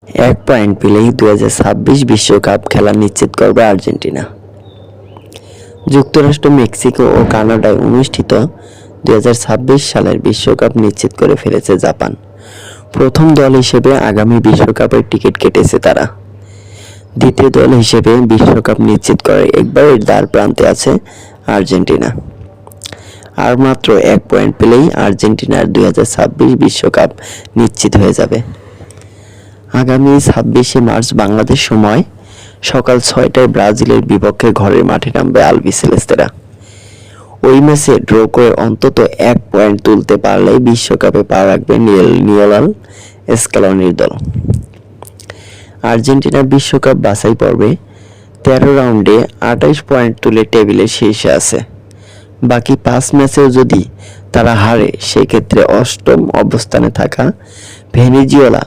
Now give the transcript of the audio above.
এক পয়েন্ট পেলেই 2026 বিশ্বকাপ খেলা নিশ্চিত করবে আর্জেন্টিনা। যুক্তরাষ্ট্র, মেক্সিকো ও কানাডায় অনুষ্ঠিত 2026 সালের বিশ্বকাপ নিশ্চিত করে ফেলেছে জাপান। প্রথম দল হিসেবে আগামী বিশ্বকাপের টিকিট কেটেছে তারা। দ্বিতীয় দল হিসেবে বিশ্বকাপ নিশ্চিত করার একবারের দ্বার প্রান্তে আছে আর্জেন্টিনা। আর মাত্র 1 পয়েন্ট পেলেই আর্জেন্টিনার 2026 বিশ্বকাপ নিশ্চিত হয়ে যাবে। আগামী 26শে মার্চ বাংলাদেশ সময় সকাল 6টায় ব্রাজিলের বিপক্ষে ঘরের মাঠে নামবে আলবিসেলেস্তেরা। ওই ম্যাচে ড্র করে অন্তত 1 পয়েন্ট তুলতে পারলেই বিশ্বকাপে পা রাখবে লিওনেল স্ক্যালোনির দল। আর্জেন্টিনা বিশ্বকাপ বাছাই পর্বে 13 রাউন্ডে 28 পয়েন্ট তুলে টেবিলের শীর্ষে আছে। বাকি 5 ম্যাচেও যদি তারা হারে, সেক্ষেত্রে অষ্টম অবস্থানে থাকা ভেনেজুয়েলা